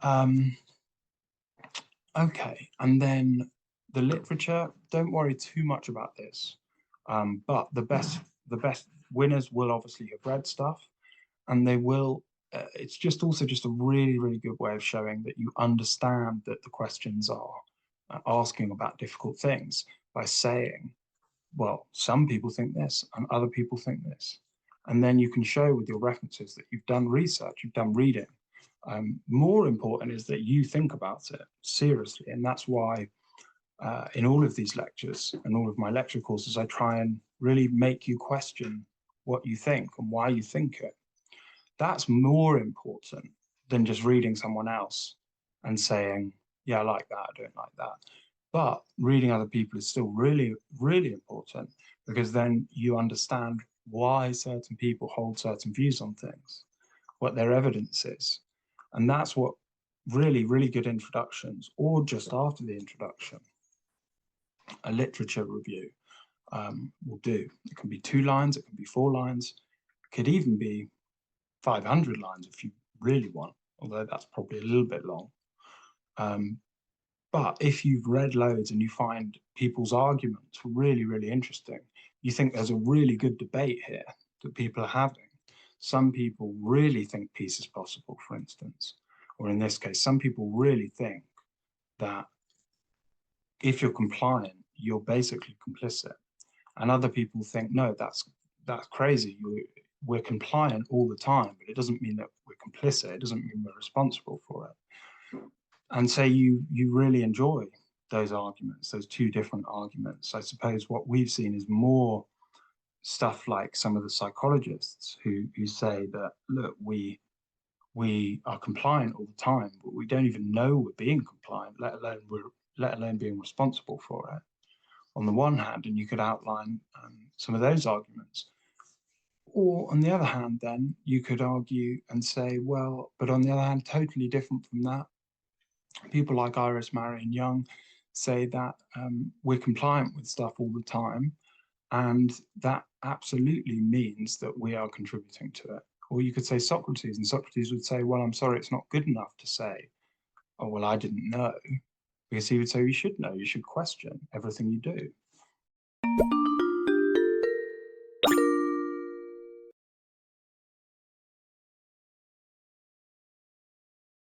Um, okay, and then the literature, don't worry too much about this. But the best winners will obviously have read stuff, and they will. It's just also just a really, really good way of showing that you understand that the questions are asking about difficult things by saying, well, some people think this and other people think this. And then you can show with your references that you've done research, you've done reading. More important is that you think about it seriously. And that's why in all of these lectures and all of my lecture courses, I try and really make you question what you think and why you think it. That's more important than just reading someone else and saying, yeah, I like that, I don't like that. But reading other people is still really, really important because then you understand why certain people hold certain views on things, what their evidence is. And that's what really, really good introductions, or just after the introduction, a literature review will do. It can be 2 lines, it can be 4 lines, it could even be 500 lines if you really want, although that's probably a little bit long. Um, but if you've read loads and you find people's arguments really, really interesting, you think there's a really good debate here that people are having. Some people really think peace is possible, for instance, or in this case, some people really think that if you're compliant, you're basically complicit. And other people think, no, that's crazy. We're compliant all the time, but it doesn't mean that we're complicit. It doesn't mean we're responsible for it. And say you really enjoy those arguments, those two different arguments. I suppose what we've seen is more stuff like some of the psychologists who say that, look, we are compliant all the time, but we don't even know we're being compliant, let alone being responsible for it. On the one hand, and you could outline some of those arguments. Or on the other hand, then you could argue and say, well, but on the other hand, totally different from that. People like Iris, Marion Young say that we're compliant with stuff all the time, and that absolutely means that we are contributing to it. Or you could say Socrates, and Socrates would say, well, I'm sorry, it's not good enough to say, oh, well, I didn't know. Because he would say, you should know, you should question everything you do.